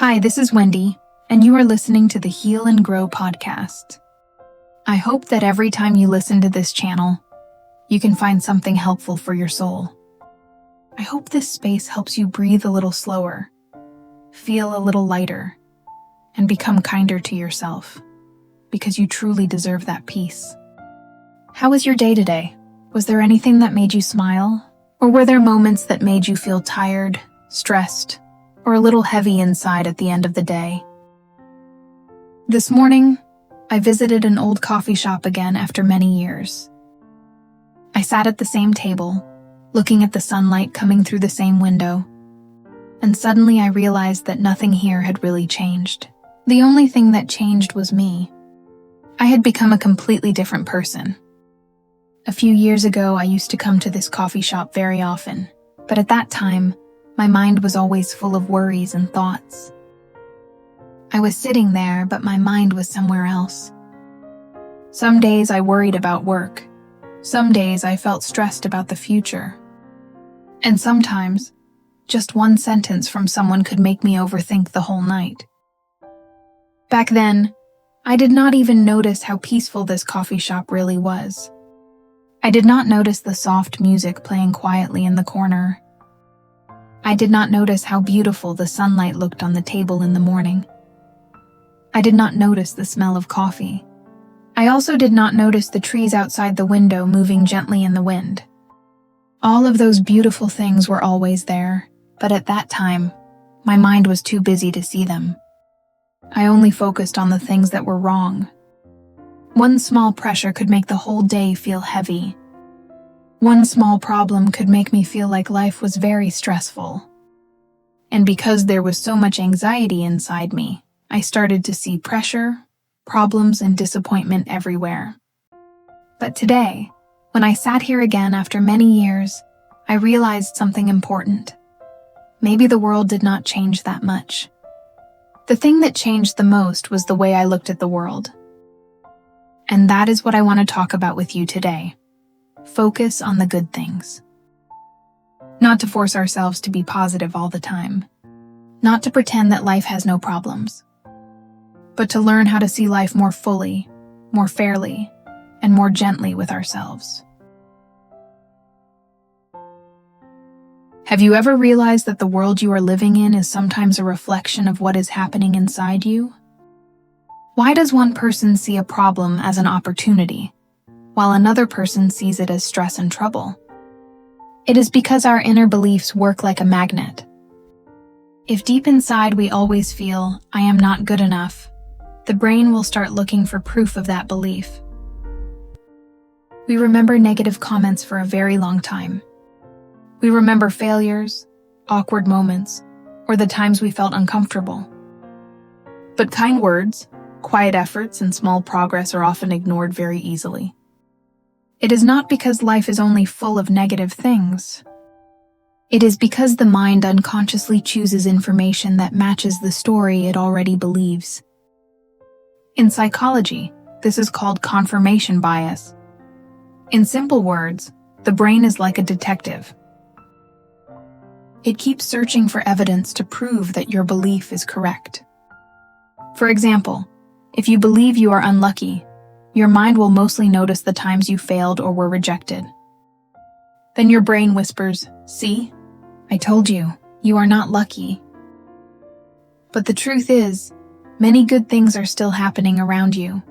Hi, this is Wendy, and you are listening to the Heal and Grow podcast. I hope that every time you listen to this channel, you can find something helpful for your soul. I hope this space helps you breathe a little slower, feel a little lighter, and become kinder to yourself, because you truly deserve that peace. How was your day today? Was there anything that made you smile? Or were there moments that made you feel tired, stressed, or a little heavy inside at the end of the day? This morning, I visited an old coffee shop again after many years. I sat at the same table, looking at the sunlight coming through the same window, and suddenly I realized that nothing here had really changed. The only thing that changed was me. I had become a completely different person. A few years ago, I used to come to this coffee shop very often, but at that time, my mind was always full of worries and thoughts. I was sitting there, but my mind was somewhere else. Some days I worried about work. Some days I felt stressed about the future. And sometimes, just one sentence from someone could make me overthink the whole night. Back then, I did not even notice how peaceful this coffee shop really was. I did not notice the soft music playing quietly in the corner. I did not notice how beautiful the sunlight looked on the table in the morning. I did not notice the smell of coffee. I also did not notice the trees outside the window moving gently in the wind. All of those beautiful things were always there, but at that time, my mind was too busy to see them. I only focused on the things that were wrong. One small pressure could make the whole day feel heavy. One small problem could make me feel like life was very stressful. And because there was so much anxiety inside me, I started to see pressure, problems, and disappointment everywhere. But today, when I sat here again after many years, I realized something important. Maybe the world did not change that much. The thing that changed the most was the way I looked at the world. And that is what I want to talk about with you today. Focus on the good things. Not to force ourselves to be positive all the time. Not to pretend that life has no problems. But to learn how to see life more fully, more fairly, and more gently with ourselves. Have you ever realized that the world you are living in is sometimes a reflection of what is happening inside you? Why does one person see a problem as an opportunity, while another person sees it as stress and trouble? It is because our inner beliefs work like a magnet. If deep inside we always feel, "I am not good enough," the brain will start looking for proof of that belief. We remember negative comments for a very long time. We remember failures, awkward moments, or the times we felt uncomfortable. But kind words, quiet efforts, and small progress are often ignored very easily. It is not because life is only full of negative things. It is because the mind unconsciously chooses information that matches the story it already believes. In psychology, this is called confirmation bias. In simple words, the brain is like a detective. It keeps searching for evidence to prove that your belief is correct. For example, if you believe you are unlucky, your mind will mostly notice the times you failed or were rejected. Then your brain whispers, "See? I told you, you are not lucky." But the truth is, many good things are still happening around you.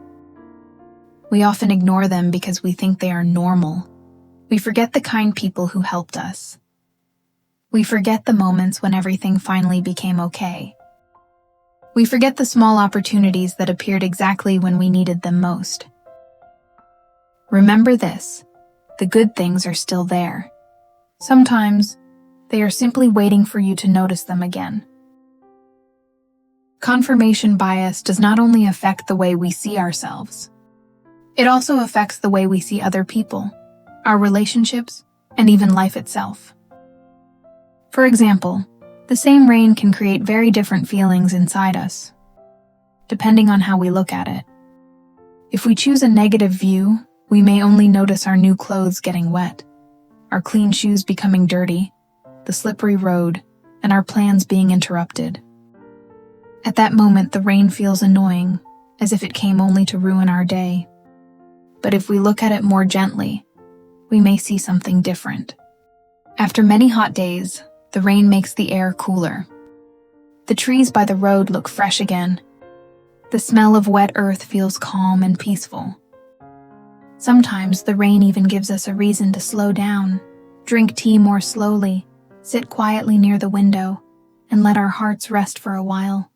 We often ignore them because we think they are normal. We forget the kind people who helped us. We forget the moments when everything finally became okay. We forget the small opportunities that appeared exactly when we needed them most. Remember this, the good things are still there. Sometimes, they are simply waiting for you to notice them again. Confirmation bias does not only affect the way we see ourselves, it also affects the way we see other people, our relationships, and even life itself. For example, the same rain can create very different feelings inside us, depending on how we look at it. If we choose a negative view, we may only notice our new clothes getting wet, our clean shoes becoming dirty, the slippery road, and our plans being interrupted. At that moment, the rain feels annoying, as if it came only to ruin our day. But if we look at it more gently, we may see something different. After many hot days, the rain makes the air cooler. The trees by the road look fresh again. The smell of wet earth feels calm and peaceful. Sometimes the rain even gives us a reason to slow down, drink tea more slowly, sit quietly near the window, and let our hearts rest for a while.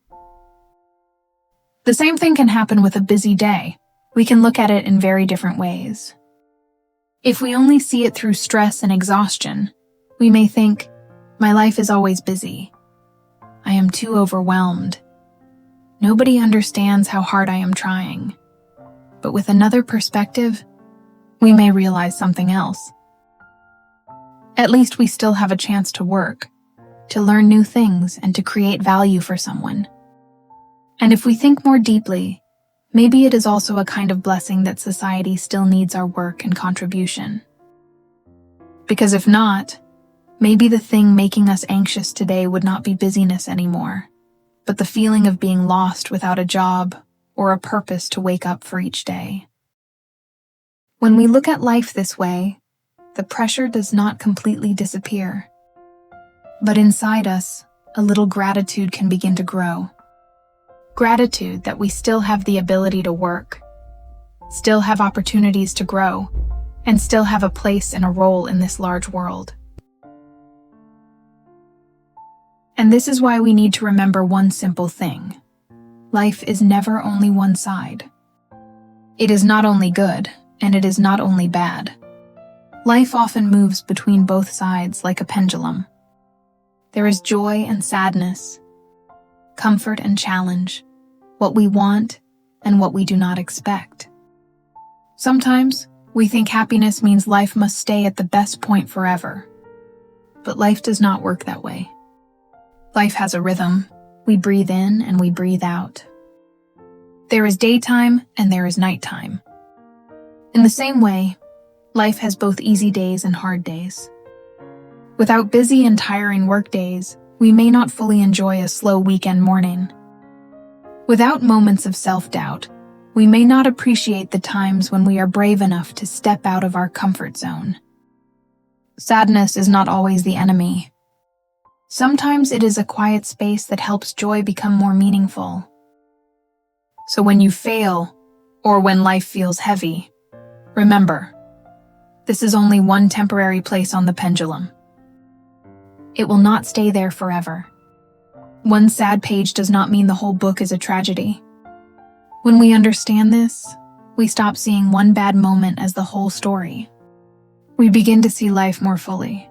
The same thing can happen with a busy day. We can look at it in very different ways. If we only see it through stress and exhaustion, we may think, my life is always busy. I am too overwhelmed. Nobody understands how hard I am trying. But with another perspective, we may realize something else. At least we still have a chance to work, to learn new things, and to create value for someone. And if we think more deeply, maybe it is also a kind of blessing that society still needs our work and contribution. Because if not, maybe the thing making us anxious today would not be busyness anymore, but the feeling of being lost without a job or a purpose to wake up for each day. When we look at life this way, the pressure does not completely disappear. But inside us, a little gratitude can begin to grow. Gratitude that we still have the ability to work, still have opportunities to grow, and still have a place and a role in this large world. And this is why we need to remember one simple thing. Life is never only one side. It is not only good, and it is not only bad. Life often moves between both sides like a pendulum. There is joy and sadness, comfort and challenge, what we want and what we do not expect. Sometimes we think happiness means life must stay at the best point forever. But life does not work that way. Life has a rhythm. We breathe in and we breathe out. There is daytime and there is nighttime. In the same way, life has both easy days and hard days. Without busy and tiring work days, we may not fully enjoy a slow weekend morning. Without moments of self-doubt, we may not appreciate the times when we are brave enough to step out of our comfort zone. Sadness is not always the enemy. Sometimes it is a quiet space that helps joy become more meaningful. So when you fail, or when life feels heavy, remember, this is only one temporary place on the pendulum. It will not stay there forever. One sad page does not mean the whole book is a tragedy. When we understand this, we stop seeing one bad moment as the whole story. We begin to see life more fully.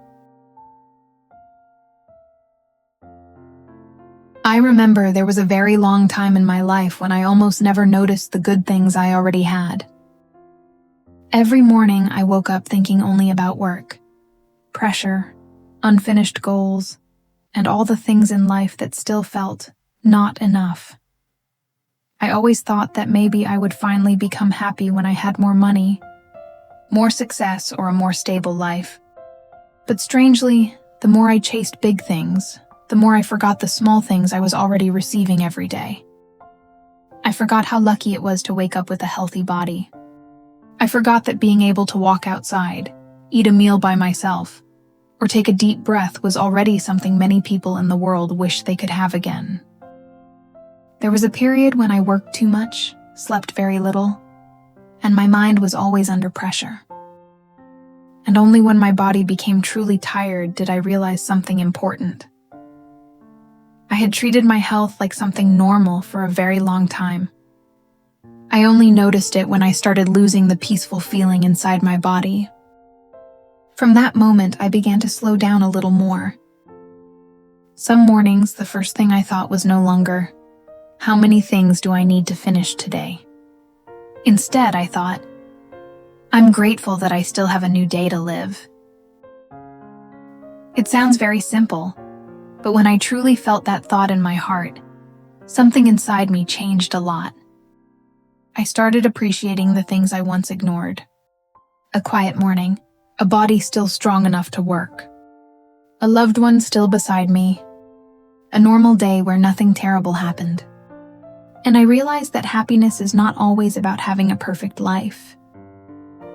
I remember there was a very long time in my life when I almost never noticed the good things I already had. Every morning I woke up thinking only about work, pressure, unfinished goals, and all the things in life that still felt not enough. I always thought that maybe I would finally become happy when I had more money, more success, or a more stable life. But strangely, the more I chased big things, the more I forgot the small things I was already receiving every day. I forgot how lucky it was to wake up with a healthy body. I forgot that being able to walk outside, eat a meal by myself, or take a deep breath was already something many people in the world wish they could have again. There was a period when I worked too much, slept very little, and my mind was always under pressure. And only when my body became truly tired did I realize something important. I had treated my health like something normal for a very long time. I only noticed it when I started losing the peaceful feeling inside my body. From that moment, I began to slow down a little more. Some mornings, the first thing I thought was no longer, how many things do I need to finish today? Instead, I thought, I'm grateful that I still have a new day to live. It sounds very simple, but when I truly felt that thought in my heart, something inside me changed a lot. I started appreciating the things I once ignored. A quiet morning, a body still strong enough to work, a loved one still beside me, a normal day where nothing terrible happened. And I realized that happiness is not always about having a perfect life.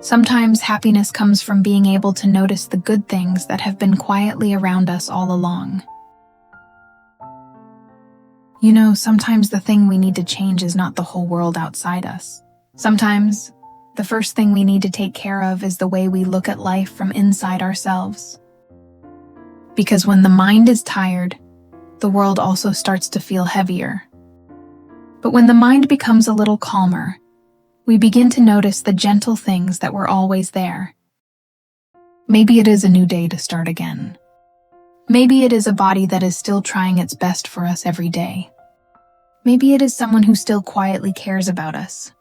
Sometimes happiness comes from being able to notice the good things that have been quietly around us all along. You know, sometimes the thing we need to change is not the whole world outside us. Sometimes, the first thing we need to take care of is the way we look at life from inside ourselves. Because when the mind is tired, the world also starts to feel heavier. But when the mind becomes a little calmer, we begin to notice the gentle things that were always there. Maybe it is a new day to start again. Maybe it is a body that is still trying its best for us every day. Maybe it is someone who still quietly cares about us.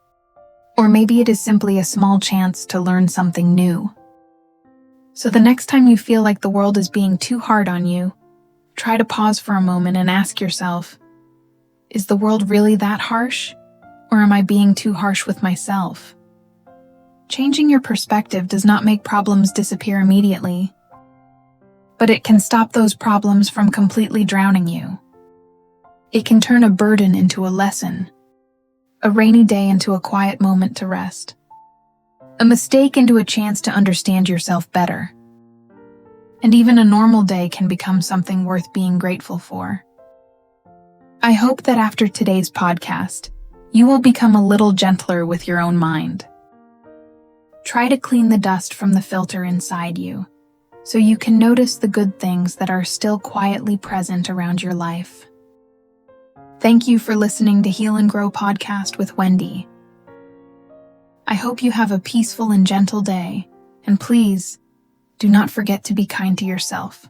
Or maybe it is simply a small chance to learn something new. So the next time you feel like the world is being too hard on you, try to pause for a moment and ask yourself, is the world really that harsh? Or am I being too harsh with myself? Changing your perspective does not make problems disappear immediately, but it can stop those problems from completely drowning you. It can turn a burden into a lesson, a rainy day into a quiet moment to rest, a mistake into a chance to understand yourself better. And even a normal day can become something worth being grateful for. I hope that after today's podcast, you will become a little gentler with your own mind. Try to clean the dust from the filter inside you, so you can notice the good things that are still quietly present around your life. Thank you for listening to Heal and Grow Podcast with Wendy. I hope you have a peaceful and gentle day, and please, do not forget to be kind to yourself.